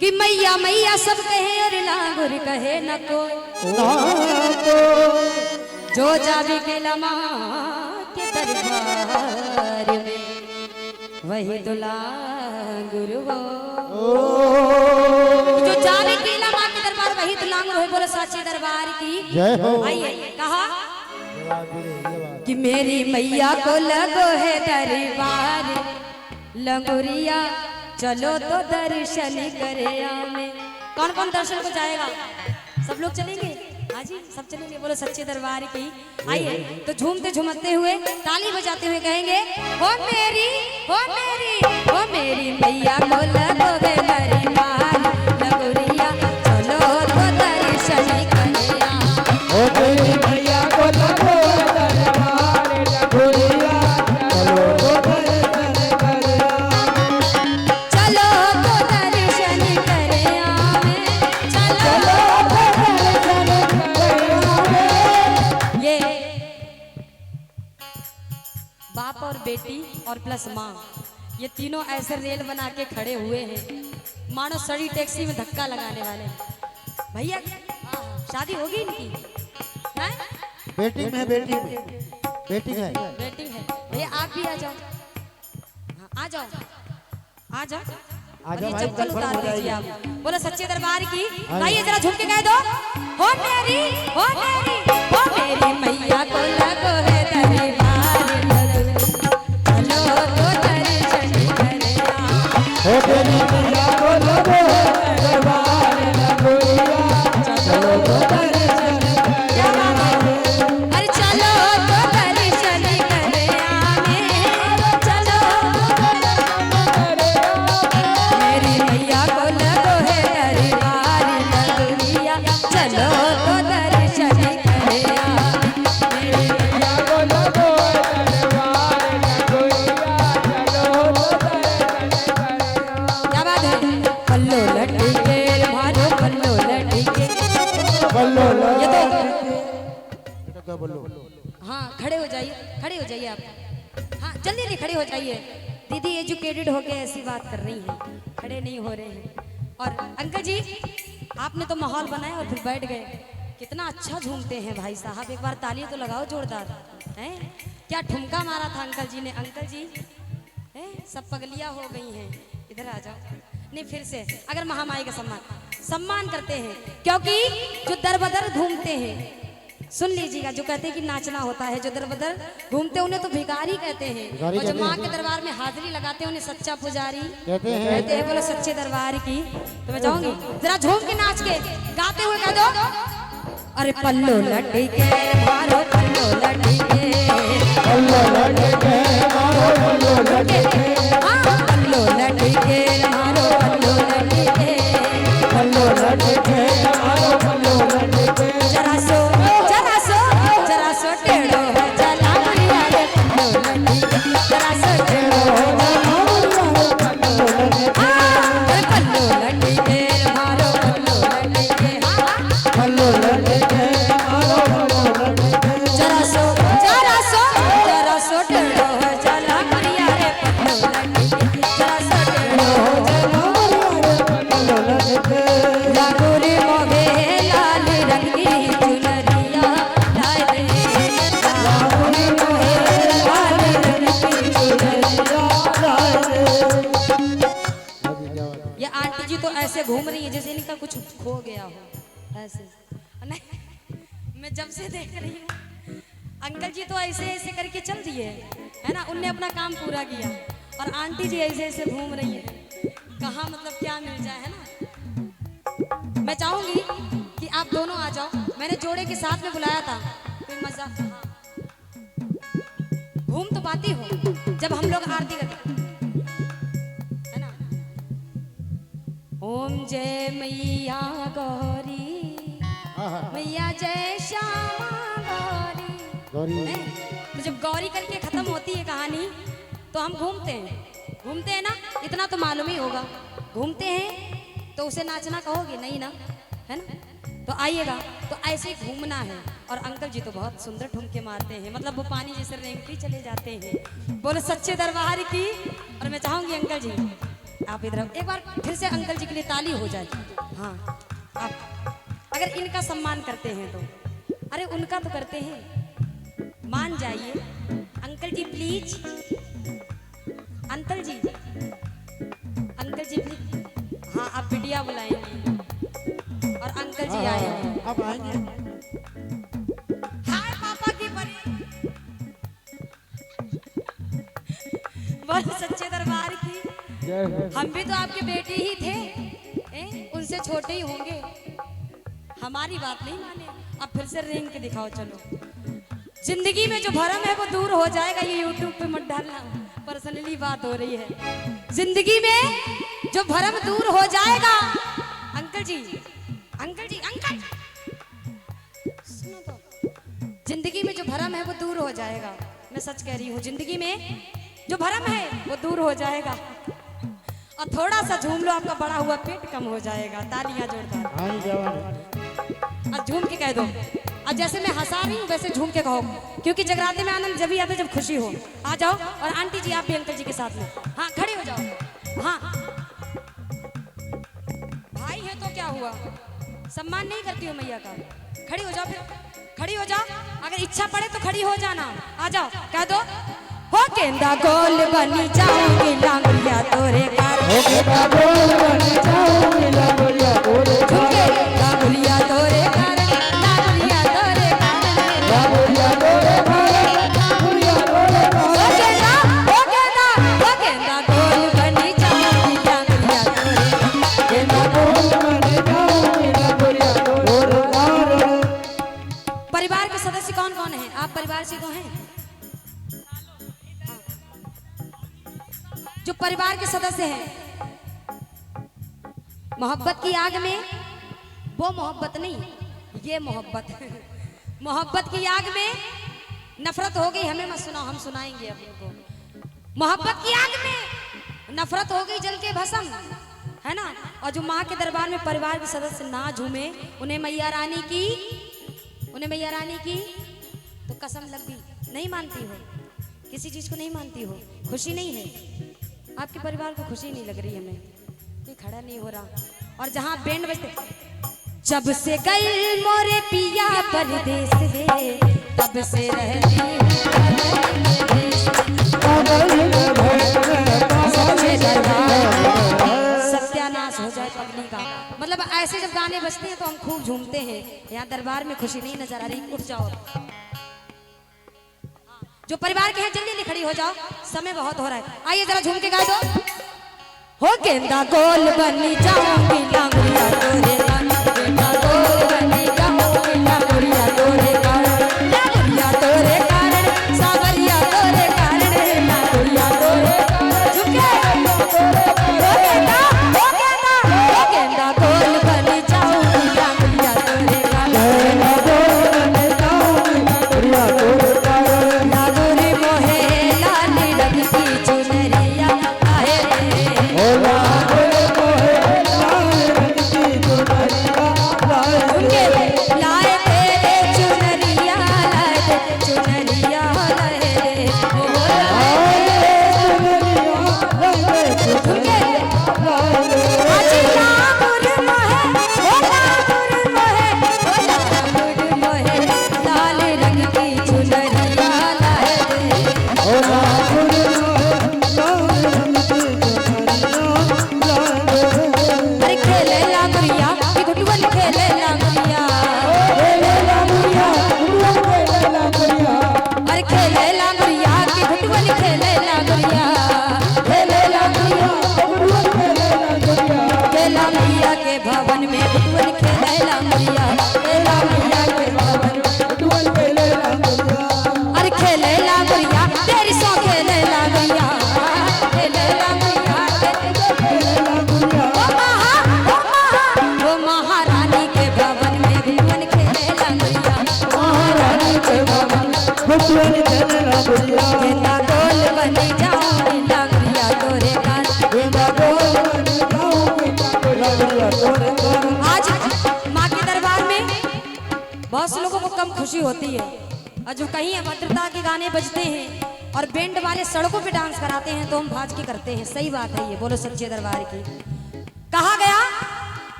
कि मैया मैया सब कहे और लांगुर कहे न को जो जावे के लमा के दरबार में वही तो लांगुर हो। जो जावे के लमा के दरबार वही तो लांगुर हो। बोलो साचे दरबार की जय हो। आइए कहा कि मेरी मैया को लगो है दरबार लंगुरिया चलो तो दर्शन करे आमे। कौन कौन दर्शन को जाएगा? सब लोग चलेंगे? हाँ जी सब चलेंगे। बोलो सच्चे दरबार की। आइए तो झूमते झूमते हुए ताली बजाते हुए कहेंगे हो मेरी मैया को लगो गे दरबार लंगुरिया चलो तो दर्शन करे आमे। ओ तेरी मैया को लगो दरबार लंगुरिया चलो तो दर्शन करे चलो तो दर्शन करे आवे। चलो तो दर्शन करे आवे। ये बाप और बेटी और प्लस माँ ये तीनों ऐसे रेल बना के खड़े हुए हैं मानो सड़ी टैक्सी में धक्का लगाने वाले। भैया शादी होगी इनकी? हैं? बेटिंग है बेटिंग है। वेटिंग है। भैया आप भी आ जाओ। हाँ, आ जाओ आ जाओ। आजा ये भाई, चप्पल confirm उतार हो दीजिए जाएगी। आप। बोलो सच्चे दरबार की। आइए जरा झुक के कह दो हो मेरी मैया को लगो है दरबार चलो तो दर्शन करे आवे। ओ तेरी मैया को लगो दरबार लंगुरिया चलो तो दर्शन क्या बात है? अरे चलो तो दर्शन करे आवे। चलो मेरी मैया को लगो है दरबार लंगुरिया चलो तो दर्शन करे आवे। मेरी मैया को लगो दरबार लंगुरिया चलो तो दर्शन करे। क्या बात है? पल्लो लट्टी के मारो पल्लो लट्टी के। बल्लो ये तो क्या बोलो? हाँ खड़े हो जाइए आप। हाँ जल्दी खड़े हो जाइए। दीदी एजुकेटेड होके ऐसी बात कर रही हैं, खड़े नहीं हो रहे हैं। और अंकल जी आपने तो माहौल बनाया और फिर बैठ गए। कितना अच्छा झूमते हैं भाई साहब, एक बार ताली तो लगाओ जोरदार। हैं क्या ठुमका मारा था अंकल जी ने। अंकल जी हैं सब पगलियां हो गई हैं। इधर आ जाओ। नहीं फिर से अगर महामाई का सम्मान करते हैं क्योंकि जो दर बदर घूमते हैं सुन लीजिएगा, जो कहते हैं कि नाचना होता है, जो दर बदर घूमते उन्हें तो भिखारी कहते हैं और जो माँ के दरबार में हाजिरी लगाते हैं उन्हें सच्चा पुजारी कहते हैं। बोलो सच्चे दरबार की। तो मैं चाहूंगी जरा झूम के नाच के गाते हुए कह दो अरे पल्लो लड्डी के मारो पल्लो लड्डी के बल्लो लड्डी के मारो बल्लो लड्डी के हाँ पल्लो लड्डी के मारो पल्लो लड्डी के बल्लो लड्डी के मारो बल्लो लड्डी के जरा सो टेढ़ो हो चला मैया रे पल्लो लड्डी के। जरा सो टेढ़ो हो चला अरे पल्लो लड्डी के मारो पल्लो लड्डी के बल्लो लड्डी के मारो बल्लो लड्डी के जरा सो टेढ़ो हो चला मैया रे पल्लो लड्डी के। जरा सो टेढ़ो हो चला बल्लो लड्डी के जागोरे मोहे लाल रंग की चुनरिया लाए दे। जागोरे मोहे लाल रंग की चुनरिया लाए दे। ये आंटी जी तो ऐसे घूम रही है जैसे इनका कुछ खो गया हो ऐसे। नहीं मैं जब से देख रही हूँ अंकल जी तो ऐसे ऐसे करके चल दिए है ना, उनने अपना काम पूरा किया और आंटी जी ऐसे ऐसे घूम रही है। कहाँ मतलब क्या मिल जाए है ना। मैं चाहूंगी कि आप दोनों आ जाओ। मैंने जोड़े के साथ में बुलाया था कोई मजा। घूम तो पाती हो जब हम लोग आरती करते है ना। ओम जय मैया गौरी मैया जय श्यामा गौरी। गौरी तो जब गौरी करके खत्म होती है कहानी तो हम घूमते हैं ना। इतना तो मालूम ही होगा घूमते हैं तो उसे नाचना कहोगे नहीं ना, है ना। तो आइएगा तो ऐसे ही घूमना है। और अंकल जी तो बहुत सुंदर ठुमके मारते हैं, मतलब वो पानी जैसे रेंगते चले जाते हैं। बोलो सच्चे दरबार की। और मैं चाहूंगी अंकल जी आप इधर आओ। एक बार फिर से अंकल जी के लिए ताली हो जाए। हाँ, आप अगर इनका सम्मान करते हैं तो, अरे उनका तो करते हैं, मान जाइए। Uncle ji please, uncle ji, uncle ji please. हाँ, आप बिटिया बुलाएंगे और अंकल जी आएंगे। अब आएंगे। हाय पापा की परी, बहुत सच्चे दरबार की। जय हो। हम भी तो आपके बेटे ही थे, उनसे छोटे ही होंगे। हमारी बात नहीं माने, अब फिर से रेंग के दिखाओ। चलो, जिंदगी में जो भरम है वो दूर हो जाएगा। ये यूट्यूब पे मत डालना, पर्सनली बात हो रही है। जिंदगी में जो भरम दूर हो जाएगा। Uncle ji, uncle ji, uncle सुनो तो, जिंदगी में जो भरम है वो दूर हो जाएगा। मैं सच कह रही हूँ, जिंदगी में जो भरम है वो दूर हो जाएगा। और थोड़ा सा झूम लो, आपका बड़ा हुआ पेट कम हो जाएगा। तालियां जोरदार। हाँ जवान। और झूम के कह दो, और जैसे मैं हंसा रही हूँ वैसे झूम के कहो, क्योंकि जगराते में आनंद जब भी आता है जब खुशी हो। आ जाओ। और आंटी जी आप भी अंकल जी के साथ में, हाँ खड़े हो जाओ। हाँ, भाई है तो क्या हुआ, सम्मान नहीं करती हो मैया का? खड़ी हो जाओ, फिर खड़ी हो जाओ। अगर इच्छा पड़े तो खड़ी हो जाना। आ जाओ, कह दो, हो गेंदा गोल बनी जाऊंगी लांगड़िया तोरे कार। हो गेंदा गोल बनी जाऊंगी लांगड़िया तोरे कार। लांगड़िया तोरे कार, लांगड़िया तोरे कार, लांगड़िया तोरे कार, लांगड़िया तोरे कार। हो गेंदा गोल बनी जाऊंगी लांगड़िया तोरे कार। गेंदा गोल बनी जाऊंगी लांगड़िया तोरे कार। परिवार के सदस्य कौन कौन हैं? आप परिवार से तो हैं? जो परिवार के सदस्य हैं, मोहब्बत की आग में, वो मोहब्बत नहीं, ये मोहब्बत। मोहब्बत की आग में नफरत हो गई, हमें मत सुनाओ, हम सुनाएंगे अपने को। मोहब्बत की आग में नफरत हो गई जल के भस्म, है ना। और जो माँ के दरबार में परिवार के सदस्य ना झूमे, उन्हें मैया रानी की, उन्हें मैया रानी की तो कसम लग गई। नहीं मानती हो, किसी चीज को नहीं मानती हो, खुशी नहीं है आपके परिवार को, खुशी नहीं लग रही हमें, कोई खड़ा नहीं हो रहा। और जहाँ बैंड बजते, जब से गए मोरे पिया परदेस रे, तब से रहती सत्यानाश हो जाए पगली का। मतलब ऐसे जब गाने बजते हैं तो हम खूब झूमते हैं। यहाँ दरबार में खुशी नहीं नजर आ रही, उठ जाओ। जो परिवार के हैं जल्दी जल्दी खड़ी हो जाओ, समय बहुत हो रहा है। आइए जरा झूम के गा दो। हो गेंदा गोल बनी जाऊंगी लांगड़िया तोरे कार, गेंदा गोल बनी जाऊंगी लांगड़िया तोरे कार, लांगड़िया तोरे कारण, सावरिया तोरे कारण, लांगड़िया तोरे कार। झुके हो गेंदा गोल बनी जाऊंगी लांगड़िया तोरे कार, गेंदा गोल बनी जाऊंगी लांगड़िया तोरे कार। लागोरे मोहे लाली लगती चुनरिया आहे रे, ओ लागोरे मोहे लाली लगती चुनरिया आहे रे। लाए तेरे चुनरिया, लाए तेरे चुनरिया लाए रे, ओ आज लामुर मोहे, ओ लामुर मोहे, ओ लामुर मोहे लाल रंग की चुनरिया लाए रे। ओ लागोरे मोहे लाली लगती चुनरिया आहे रे। अरे खेले लांगड़िया कि घुटुअन खेले लांगड़िया, खेले लांगड़िया, खेले लांगड़िया, अरे खेले लांगड़िया कि घुटुअन खेले लांगड़िया, खेले लांगड़िया, खेले लांगड़िया। खेला मैया के भवन में घुटुअन खेले लांगड़िया, खेला मैया के भवन में, डुअल खेले लांगड़िया। अरे खेले लांगड़िया तेरी सौ खेले लांगड़िया, खेले लांगड़िया खेले लांगड़िया। वो महारानी के भवन में घुटुअन खेले लांगड़िया, महारानी के भवन डुअल खेले लांगड़िया। गेंदा गोल बनी जाऊंगी लांगड़िया तोरे कार। गेंदा गोल बनी जाऊंगी लांगड़िया तोरे कार। आज माँ के दरबार में बहुत से लोगों को कम खुशी होती है, और जो कहीं अभद्रता के गाने बजते हैं और बैंड वाले सड़कों पे डांस कराते हैं तो हम भाज के करते हैं। सही बात है ये, बोलो सच्चे दरबार की। कहा गया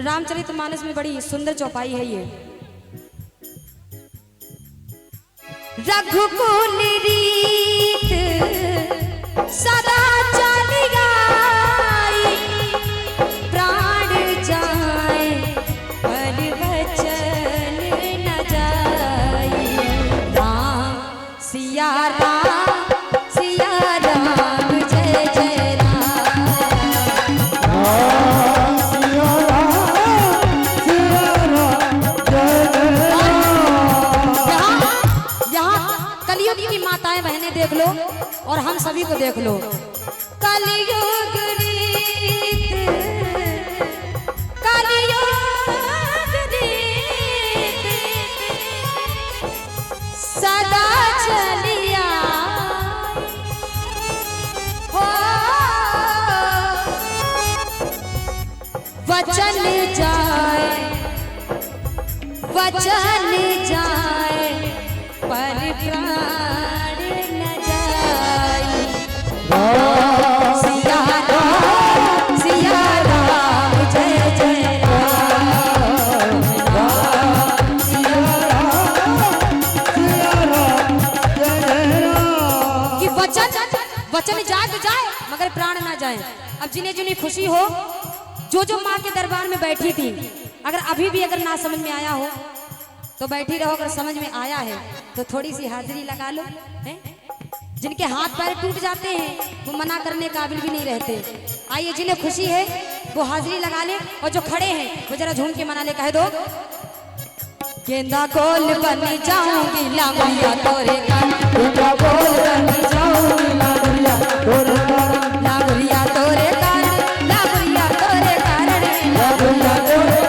रामचरितमानस में, बड़ी सुंदर चौपाई है ये। रघुकुल रीत सदा चली आई, प्राण जाए पर वचन न जाए। राम सिया राम सिया राम जय जय राम। कलयुग की माताएं बहनें देख लो और हम सभी को देख लो। कलयुग रीत, कलयुग रीत सदा चलिया हो, वचन जाए वचन जाए पर प्राण न जाए। सिया राम जय जय राम। कि वचन जाए तो जाए मगर प्राण ना जाए। अब जिन्हें जिन्हें खुशी हो, जो माँ के दरबार में बैठी थी, अगर अभी भी अगर ना समझ में आया हो तो बैठी रहो, अगर समझ में आया है तो थोड़ी सी हाजिरी लगा लो। हैं? जिनके हाथ पैर टूट जाते हैं वो मना करने काबिल भी नहीं रहते। आइए जिन्हें खुशी है वो हाजिरी लगा ले, और जो खड़े हैं वो जरा झूम के मना ले। कह दो गेंदा गोल बन जाऊंगी लांगुरिया तोरे कान, गेंदा गोल बन जाऊंगी लांगुरिया तोरे कान, लांगुरिया तोरे कान, लांगुरिया तोरे कारण, लांगुरिया तोरे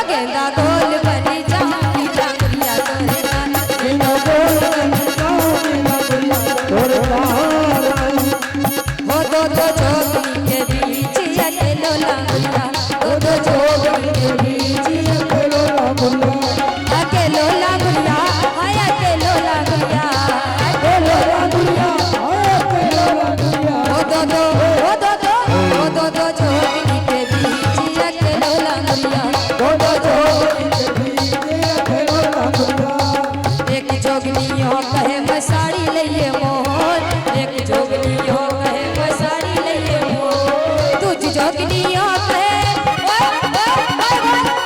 गेंदा गोल बन जाऊंगी लांगुरिया तोरे कान, गेंदा गोल बन जाऊंगी लांगुरिया तोरे कान। हो दो जोगनी के बीच अकेलो लांगुरिया, हो दो जोगनी के बीच अकेलो लांगुरिया, अकेलो लांगुरिया हाय अकेलो लांगुरिया, अकेलो लांगुरिया हाय अकेलो लांगुरिया। हो दो जोगनी के बीच अकेलो लांगुरिया, हो दो जोगनी के बीच अकेलो लांगुरिया। एक जोगनी हो कहे मैं साड़ी लइए मोर, एक जोगनी हो कहे मैं साड़ी लइए मोर, तुझ जोगनी हो कहे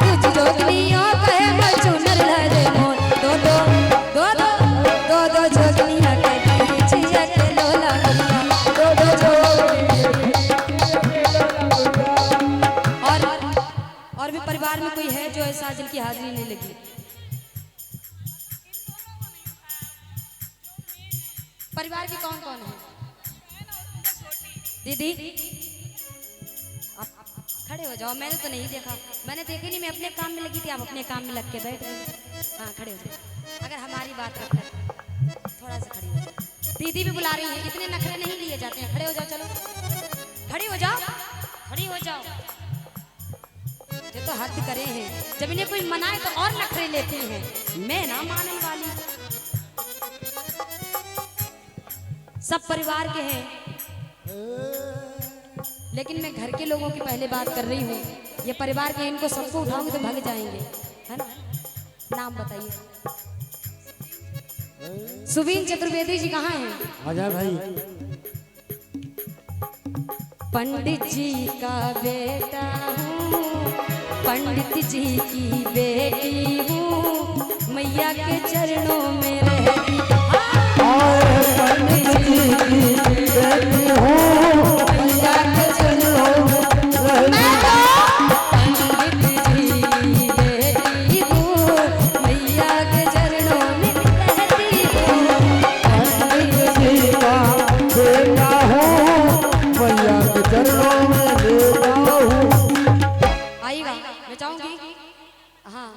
तुझ जोगनी हो कहे मैं चुनर लदे मोर। दो जोगनिया के बीच अकेलो लांगुरिया, दो जोगनी के बीच अकेलो लांगुरिया। और भी परिवार में कोई है जो ऐसा जिनकी हाजिरी नहीं लगी? परिवार के कौन कौन है? दीदी आप खड़े हो जाओ, मैंने तो नहीं देखा, मैंने देखी नहीं, मैं अपने काम में लगी थी, आप अपने काम में लग के बैठ गए। हाँ खड़े हो जाओ, अगर हमारी बात रख थोड़ा सा खड़ी हो जाओ। दीदी भी बुला रही है, इतने नखरे नहीं लिए जाते हैं। खड़े हो जाओ, चलो खड़ी हो जाओ, खड़ी हो जाओ। जो तो हद करे हैं, जब इन्हें कोई मनाए तो और नखरे लेती हैं, मैं ना मानने वाली। सब परिवार के हैं, लेकिन मैं घर के लोगों की पहले बात कर रही हूँ। ये परिवार के, इनको सबको उठाऊंगी तो भाग जाएंगे, है ना? नाम बताइए। सुवीन चतुर्वेदी जी कहाँ हैं? आजा भाई। पंडित जी का बेटा हूँ, पंडित जी की बेटी हूँ, मैया के चरणों में रहती। पंडित जी की बेटी हूँ, मैया के चरणों में पंडित जी की बेटी हूँ, मैया के चरणों में रहती हूँ। पंडित जी का बेटा हूँ, मैया के चरणों में लेटा हूँ। आइएगा, मैं चाहूंगी। हाँ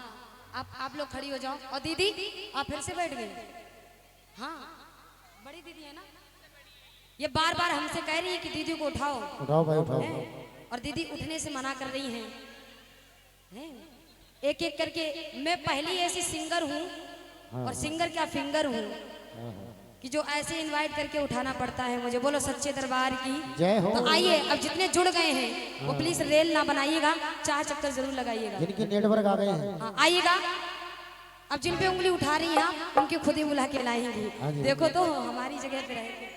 आप लोग खड़ी हो जाओ। और दीदी आप फिर से बैठ गए। हाँ बड़ी दीदी है ना, ये बार बार हमसे कह रही है कि दीदी को उठाओ। उठाओ भाई उठाओ। और दीदी उठने से मना कर रही हैं। एक एक करके मैं पहली ऐसी सिंगर हूँ और सिंगर क्या फिंगर हूँ कि जो ऐसे इनवाइट करके उठाना पड़ता है मुझे। बोलो सच्चे दरबार की जय हो। तो आइए, अब जितने जुड़ गए हैं वो प्लीज रेल ना बनाइएगा, 4 चक्कर जरूर लगाइएगा। जिनके नेटवर्क आ गए हैं हाँ आइएगा। अब जिन पे उंगली उठा रही हैं आप उनके खुद ही बुला के हाँ लाएंगी। जी। देखो तो हमारी जगह पे रहेंगे।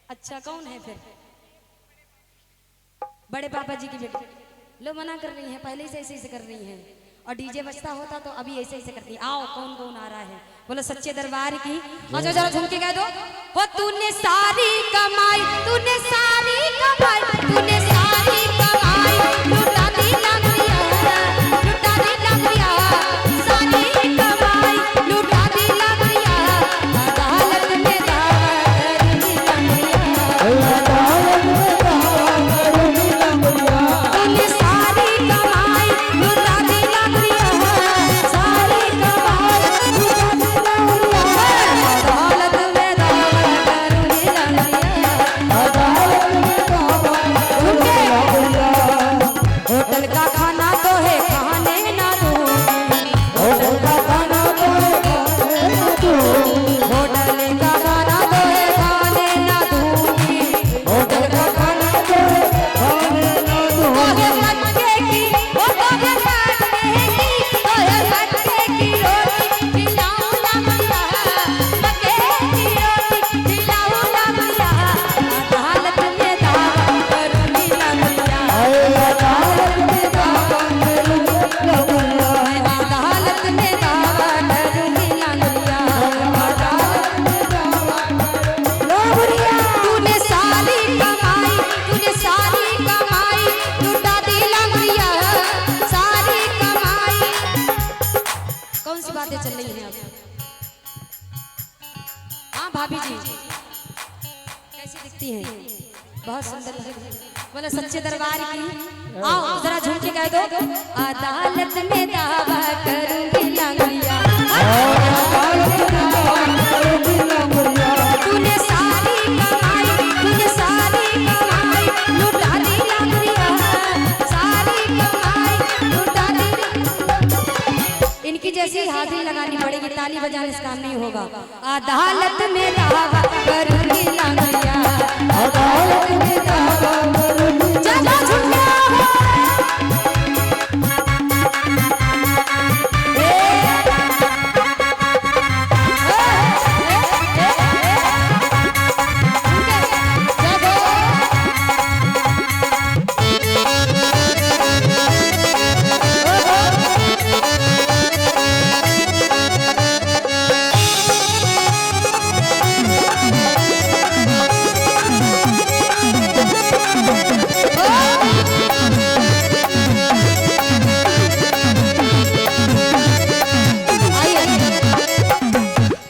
अच्छा कौन है फिर? बड़े पापा जी की बेटी। लो मना कर रही हैं, पहले ही से ऐसे कर रही हैं। और डीजे बजता होता तो अभी ऐसे करती। आओ कौन कौन आ रहा है? बोलो सच्चे दरबार की। और जो जरा झूम के कह दो, वो तूने सारी कमाई, तूने सारी कमाई, तूने सारी कमाई लुटा दी लंगड़िया, लुटा दी लंगड़िया, सारी कमाई लुटा दी लंगड़िया, अदालत में दावा करूंगी लंगड़िया, अदालत में दावा करूंगी लंगड़िया। तूने सारी कमाई लुटा दी लंगड़िया, सारी कमाई लुटा दी लंगड़िया, अदालत में दावा करूंगी लंगड़िया। अदालत में दावा करूंगी लंगड़िया। होटल का खाना तो है खाने ना दूंगी, होटल का खाना तो खाने न दूंगी, होटल का खाना तो है खाने ना दूंगी, होटल का खाना तो खाने न दूंगी। तोहे मटके की, ओ तोहे मटके की, तोहे मटके की रोटी खिलाऊं लंगड़िया, मटके की रोटी खिलाऊं लंगड़िया, अदालत में दावा करूंगी लंगड़िया, अदालत में दावा करूंगी लंगड़िया। मैं अदालत में दावा करूंगी लंगड़िया, अदालत में दावा लंगड़िया। तूने सारी कमाई, तूने सारी कमाई लुटा दी लंगड़िया, सारी कमाई। कौन सी बातें चल रही हैं अब? हाँ भाभी जी कैसी दिखती हैं? बहुत सुंदर लग रही है। बोलो सच्चे दरबार की। आओ जरा झूम के कह दो, अदालत में दावा करूंगी लंगड़िया, अदालत में दावा करूंगी लंगड़िया। तूने सारी कमाई, तूने सारी कमाई लुटा दी लंगड़िया, सारी कमाई लुटा दी। इनकी जैसी हाजिरी लगानी पड़ेगी, ताली बजाने से काम नहीं होगा। अदालत में दावा करूंगी लंगड़िया, अदालत में दावा करूंगी चलो झूम के आओ।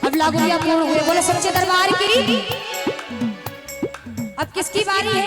अब लागू या पूर्ण हुए। बोले सच्चे दरबार की। अब किसकी बारी है?